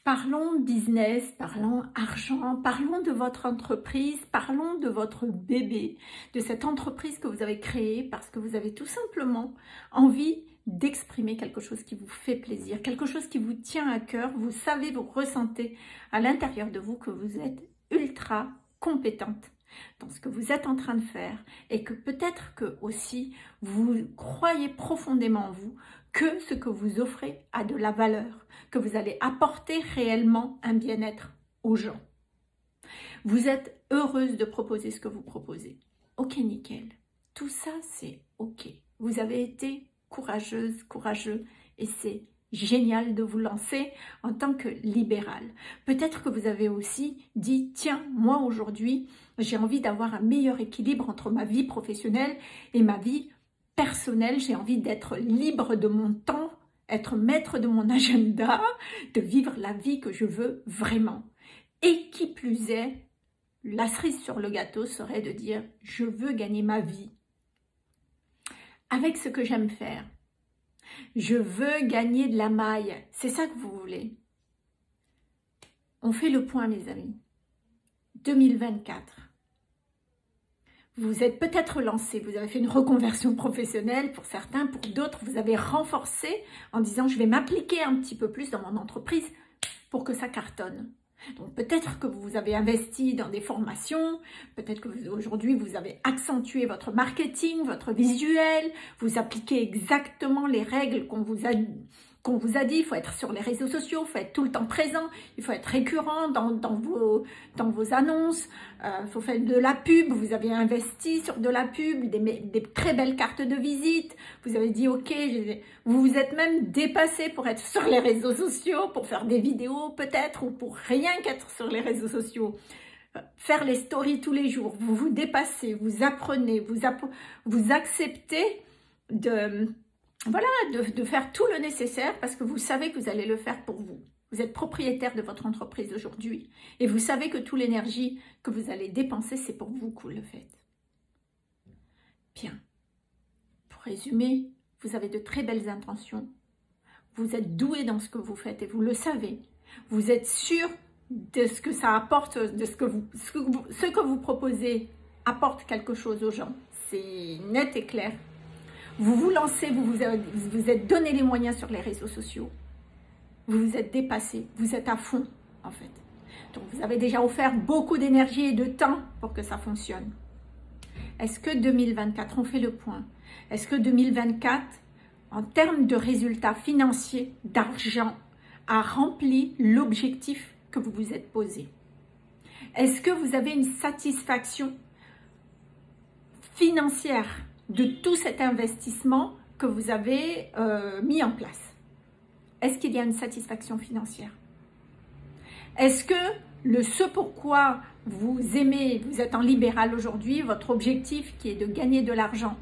Parlons business, parlons argent, parlons de votre entreprise, parlons de votre bébé, de cette entreprise que vous avez créée parce que vous avez tout simplement envie d'exprimer quelque chose qui vous fait plaisir, quelque chose qui vous tient à cœur. Vous savez, vous ressentez à l'intérieur de vous que vous êtes ultra compétente dans ce que vous êtes en train de faire et que peut-être que aussi vous croyez profondément en vous que ce que vous offrez a de la valeur, que vous allez apporter réellement un bien-être aux gens. Vous êtes heureuse de proposer ce que vous proposez. Ok, nickel. Tout ça, c'est ok. Vous avez été courageuse, courageux et c'est génial de vous lancer en tant que libéral. Peut-être que vous avez aussi dit, tiens, moi aujourd'hui, j'ai envie d'avoir un meilleur équilibre entre ma vie professionnelle et ma vie personnelle. J'ai envie d'être libre de mon temps, être maître de mon agenda, de vivre la vie que je veux vraiment. Et qui plus est, la cerise sur le gâteau serait de dire, je veux gagner ma vie avec ce que j'aime faire. Je veux gagner de la maille. C'est ça que vous voulez. On fait le point, mes amis. 2024. Vous êtes peut-être lancé, vous avez fait une reconversion professionnelle pour certains, pour d'autres, vous avez renforcé en disant je vais m'appliquer un petit peu plus dans mon entreprise pour que ça cartonne. Donc peut-être que vous avez investi dans des formations, peut-être que aujourd'hui vous avez accentué votre marketing, votre visuel, vous appliquez exactement les règles qu'on vous a dit. Il faut être sur les réseaux sociaux, il faut être tout le temps présent, il faut être récurrent dans vos annonces, il faut faire de la pub, vous avez investi sur de la pub, des très belles cartes de visite, vous avez dit ok, vous vous êtes même dépassé pour être sur les réseaux sociaux, pour faire des vidéos peut-être, ou pour rien qu'être sur les réseaux sociaux. Faire les stories tous les jours, vous vous dépassez, vous apprenez, vous acceptez de faire tout le nécessaire parce que vous savez que vous allez le faire pour vous. Vous êtes propriétaire de votre entreprise aujourd'hui et vous savez que toute l'énergie que vous allez dépenser, c'est pour vous que vous le faites. Bien. Pour résumer, vous avez de très belles intentions. Vous êtes doué dans ce que vous faites et vous le savez. Vous êtes sûr de ce que ça apporte, de ce que vous proposez apporte quelque chose aux gens. C'est net et clair. Vous vous lancez, vous êtes donné les moyens sur les réseaux sociaux. Vous vous êtes dépassé, vous êtes à fond en fait. Donc vous avez déjà offert beaucoup d'énergie et de temps pour que ça fonctionne. Est-ce que 2024, on fait le point, est-ce que 2024, en termes de résultats financiers, d'argent, a rempli l'objectif que vous vous êtes posé? Est-ce que vous avez une satisfaction financière de tout cet investissement que vous avez mis en place? Est-ce qu'il y a une satisfaction financière? Est-ce que ce pourquoi vous aimez, vous êtes en libéral aujourd'hui, votre objectif qui est de gagner de l'argent,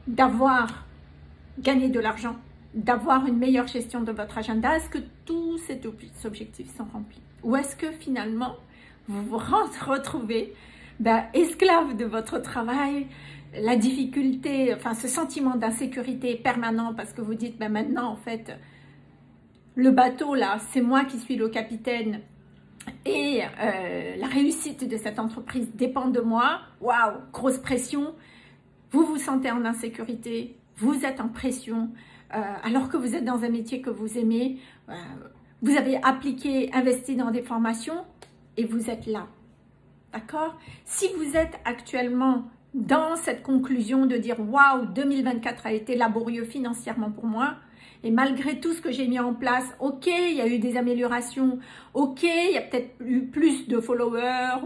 d'avoir gagné de l'argent, d'avoir une meilleure gestion de votre agenda, est-ce que tous ces objectifs sont remplis? Ou est-ce que finalement, vous vous retrouvez esclave de votre travail, la difficulté, enfin ce sentiment d'insécurité permanent parce que vous dites maintenant en fait le bateau là c'est moi qui suis le capitaine et la réussite de cette entreprise dépend de moi. Waouh, grosse pression, vous vous sentez en insécurité, vous êtes en pression alors que vous êtes dans un métier que vous aimez, vous avez appliqué, investi dans des formations et vous êtes là. D'accord? Si vous êtes actuellement dans cette conclusion de dire « Waouh, 2024 a été laborieux financièrement pour moi » et malgré tout ce que j'ai mis en place, ok, il y a eu des améliorations, ok, il y a peut-être eu plus de followers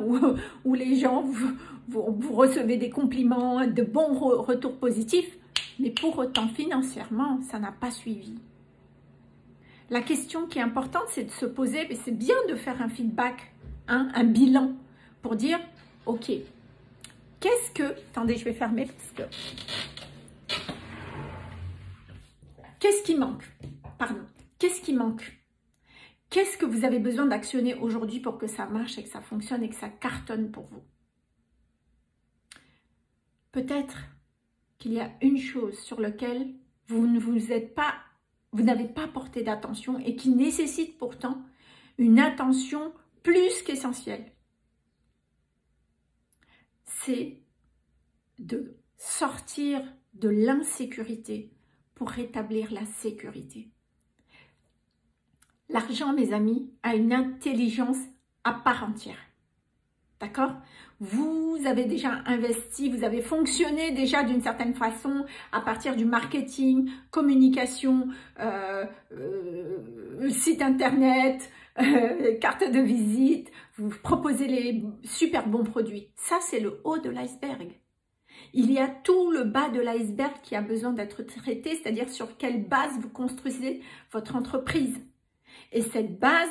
ou les gens, vous recevez des compliments, de bons retours positifs, mais pour autant financièrement, ça n'a pas suivi. La question qui est importante, c'est de se poser, mais c'est bien de faire un feedback, hein, un bilan, pour dire, ok, qu'est-ce que... Attendez, je vais fermer parce que... Qu'est-ce qui manque? Pardon. Qu'est-ce qui manque? Qu'est-ce que vous avez besoin d'actionner aujourd'hui pour que ça marche et que ça fonctionne et que ça cartonne pour vous? Peut-être qu'il y a une chose sur laquelle vous n'avez pas porté d'attention et qui nécessite pourtant une intention plus qu'essentielle. C'est de sortir de l'insécurité pour rétablir la sécurité. L'argent, mes amis, a une intelligence à part entière. D'accord? Vous avez déjà investi, vous avez fonctionné déjà d'une certaine façon à partir du marketing, communication, site internet, carte de visite, vous proposez les super bons produits. Ça, c'est le haut de l'iceberg. Il y a tout le bas de l'iceberg qui a besoin d'être traité, c'est-à-dire sur quelle base vous construisez votre entreprise. Et cette base,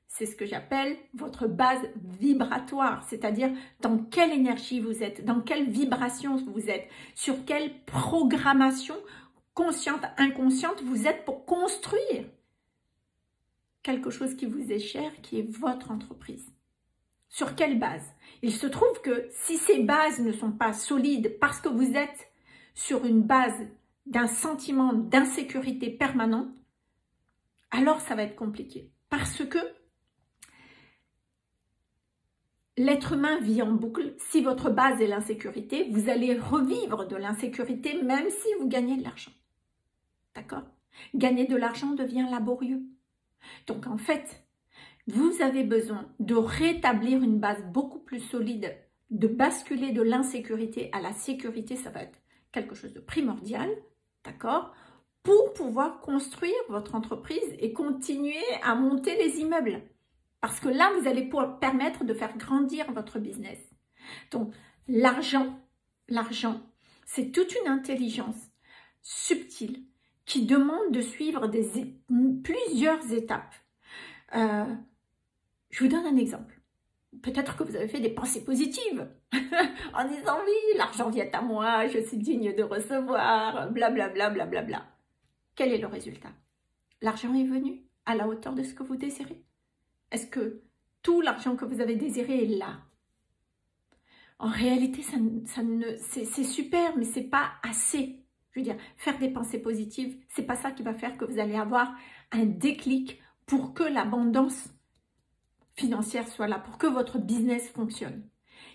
c'est ce que j'appelle votre base vibratoire, c'est-à-dire dans quelle énergie vous êtes, dans quelle vibration vous êtes, sur quelle programmation consciente, inconsciente vous êtes pour construire quelque chose qui vous est cher, qui est votre entreprise. Sur quelle base? Il se trouve que si ces bases ne sont pas solides parce que vous êtes sur une base d'un sentiment d'insécurité permanente, alors ça va être compliqué. Parce que l'être humain vit en boucle. Si votre base est l'insécurité, vous allez revivre de l'insécurité même si vous gagnez de l'argent. D'accord? Gagner de l'argent devient laborieux. Donc en fait, vous avez besoin de rétablir une base beaucoup plus solide, de basculer de l'insécurité à la sécurité. Ça va être quelque chose de primordial. D'accord? Pour pouvoir construire votre entreprise et continuer à monter les immeubles. Parce que là, vous allez pouvoir permettre de faire grandir votre business. Donc, l'argent, c'est toute une intelligence subtile qui demande de suivre plusieurs étapes. Je vous donne un exemple. Peut-être que vous avez fait des pensées positives en disant « Oui, l'argent vient à moi, je suis digne de recevoir, blablabla, blablabla. » Quel est le résultat? L'argent est venu à la hauteur de ce que vous désirez? Est-ce que tout l'argent que vous avez désiré est là? En réalité, c'est super, mais c'est pas assez. Je veux dire, faire des pensées positives, c'est pas ça qui va faire que vous allez avoir un déclic pour que l'abondance financière soit là, pour que votre business fonctionne.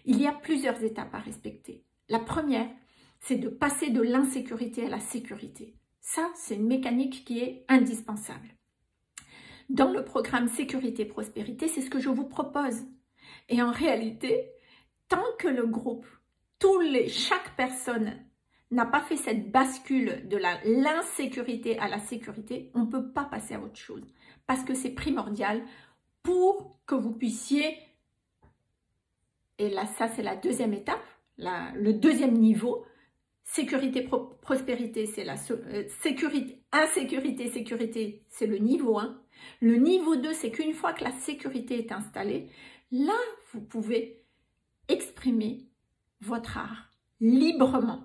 Il y a plusieurs étapes à respecter. La première, c'est de passer de l'insécurité à la sécurité. Ça, c'est une mécanique qui est indispensable. Dans le programme Sécurité Prospérité, c'est ce que je vous propose. Et en réalité, tant que le groupe, chaque personne n'a pas fait cette bascule de l'insécurité à la sécurité, on ne peut pas passer à autre chose. Parce que c'est primordial pour que vous puissiez, et là ça c'est la deuxième étape, le deuxième niveau, sécurité, prospérité, c'est la sécurité, insécurité, sécurité, c'est le niveau 1. Le niveau 2, c'est qu'une fois que la sécurité est installée, là, vous pouvez exprimer votre art librement.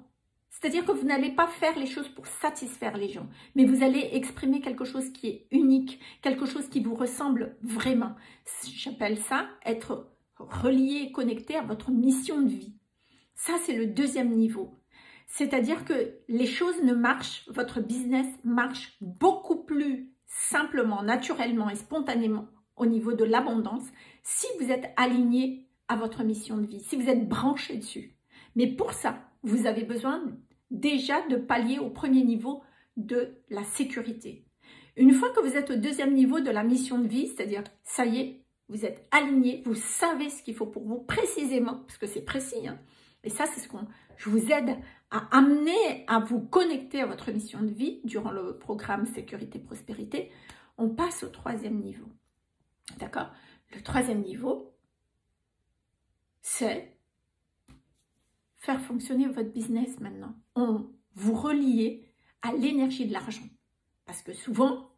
C'est-à-dire que vous n'allez pas faire les choses pour satisfaire les gens, mais vous allez exprimer quelque chose qui est unique, quelque chose qui vous ressemble vraiment. J'appelle ça être relié, connecté à votre mission de vie. Ça, c'est le deuxième niveau. C'est-à-dire que les choses ne marchent, votre business marche beaucoup plus simplement, naturellement et spontanément au niveau de l'abondance si vous êtes aligné à votre mission de vie, si vous êtes branché dessus. Mais pour ça, vous avez besoin déjà de pallier au premier niveau de la sécurité. Une fois que vous êtes au deuxième niveau de la mission de vie, c'est-à-dire, ça y est, vous êtes aligné, vous savez ce qu'il faut pour vous précisément, parce que c'est précis, hein. Et ça, c'est ce que je vous aide à amener à vous connecter à votre mission de vie durant le programme Sécurité Prospérité. On passe au troisième niveau. D'accord? Le troisième niveau, c'est faire fonctionner votre business maintenant. Vous reliez à l'énergie de l'argent. Parce que souvent,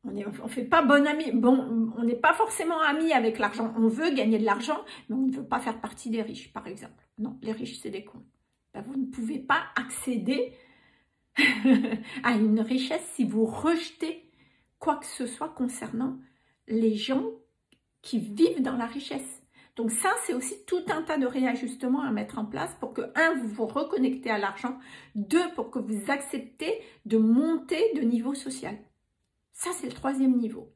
on fait pas bon ami. Bon, on n'est pas forcément amis avec l'argent. On veut gagner de l'argent, mais on ne veut pas faire partie des riches, par exemple. Non, les riches, c'est des cons. Ben, vous ne pouvez pas accéder à une richesse si vous rejetez quoi que ce soit concernant les gens qui vivent dans la richesse. Donc ça, c'est aussi tout un tas de réajustements à mettre en place pour que, un, vous vous reconnectez à l'argent, deux, pour que vous acceptez de monter de niveau social. Ça, c'est le troisième niveau.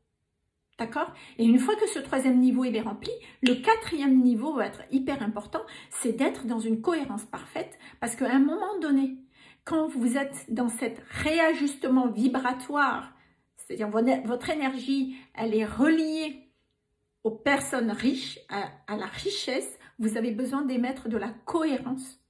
D'accord? Et une fois que ce troisième niveau il est rempli, le quatrième niveau va être hyper important, c'est d'être dans une cohérence parfaite, parce qu'à un moment donné, quand vous êtes dans cet réajustement vibratoire, c'est-à-dire votre énergie, elle est reliée aux personnes riches, à la richesse, vous avez besoin d'émettre de la cohérence.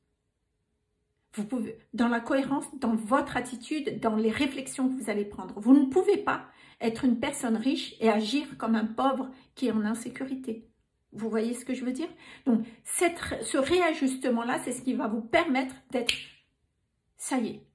Vous pouvez, dans la cohérence, dans votre attitude, dans les réflexions que vous allez prendre. Vous ne pouvez pas être une personne riche et agir comme un pauvre qui est en insécurité. Vous voyez ce que je veux dire? Donc, ce réajustement-là, c'est ce qui va vous permettre d'être, ça y est,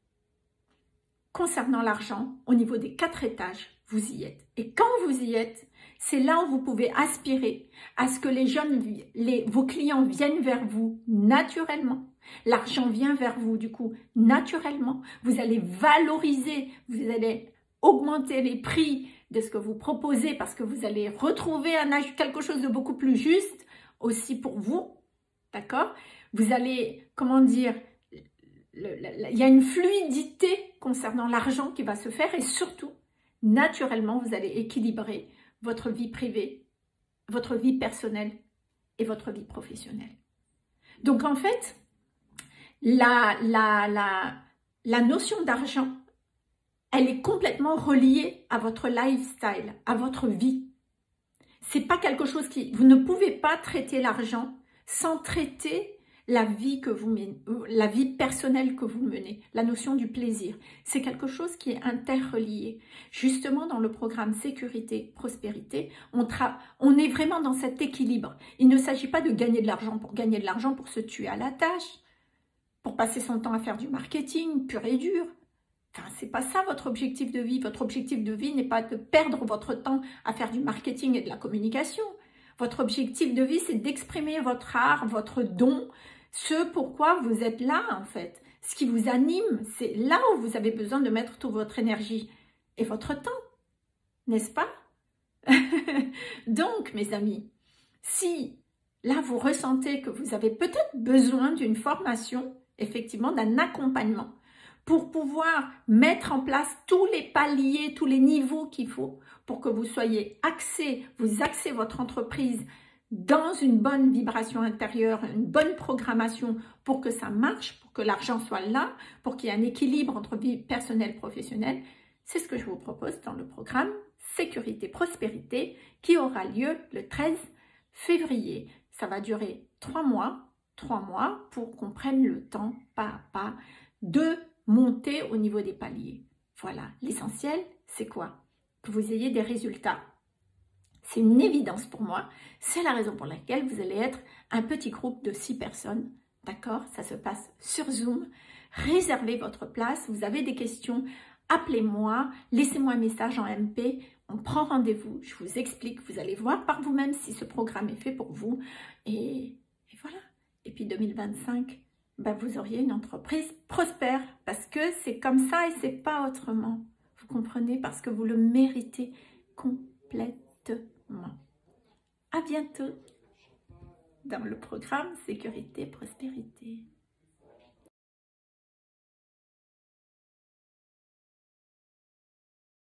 concernant l'argent, au niveau des 4 étages, vous y êtes. Et quand vous y êtes, c'est là où vous pouvez aspirer à ce que vos clients viennent vers vous naturellement. L'argent vient vers vous, du coup, naturellement. Vous allez valoriser, vous allez augmenter les prix de ce que vous proposez parce que vous allez retrouver quelque chose de beaucoup plus juste aussi pour vous. D'accord? Vous allez, comment dire, il y a une fluidité concernant l'argent qui va se faire et surtout, naturellement, vous allez équilibrer votre vie privée, votre vie personnelle et votre vie professionnelle. Donc, en fait, la notion d'argent, elle est complètement reliée à votre lifestyle, à votre vie. C'est pas quelque chose vous ne pouvez pas traiter l'argent sans traiter la vie personnelle que vous menez, la notion du plaisir. C'est quelque chose qui est interrelié. Justement, dans le programme Sécurité, Prospérité, on est vraiment dans cet équilibre. Il ne s'agit pas de gagner de l'argent, pour se tuer à la tâche, pour passer son temps à faire du marketing pur et dur. Enfin, c'est pas ça votre objectif de vie. Votre objectif de vie n'est pas de perdre votre temps à faire du marketing et de la communication. Votre objectif de vie, c'est d'exprimer votre art, votre don, ce pourquoi vous êtes là en fait. Ce qui vous anime, c'est là où vous avez besoin de mettre toute votre énergie et votre temps, n'est-ce pas? Donc, mes amis, si là vous ressentez que vous avez peut-être besoin d'une formation, effectivement d'un accompagnement, pour pouvoir mettre en place tous les paliers, tous les niveaux qu'il faut pour que vous soyez vous axez votre entreprise dans une bonne vibration intérieure, une bonne programmation pour que ça marche, pour que l'argent soit là, pour qu'il y ait un équilibre entre vie personnelle et professionnelle. C'est ce que je vous propose dans le programme Sécurité Prospérité qui aura lieu le 13 février. Ça va durer 3 mois pour qu'on prenne le temps, pas à pas, de monter au niveau des paliers. Voilà, l'essentiel, c'est quoi? Que vous ayez des résultats. C'est une évidence pour moi. C'est la raison pour laquelle vous allez être un petit groupe de 6 personnes. D'accord? Ça se passe sur Zoom. Réservez votre place. Vous avez des questions, appelez-moi. Laissez-moi un message en MP. On prend rendez-vous. Je vous explique. Vous allez voir par vous-même si ce programme est fait pour vous. Et voilà. Et puis 2025, vous auriez une entreprise prospère. Parce que c'est comme ça et c'est pas autrement. Vous comprenez? Parce que vous le méritez complètement. À bientôt dans le programme Sécurité Prospérité.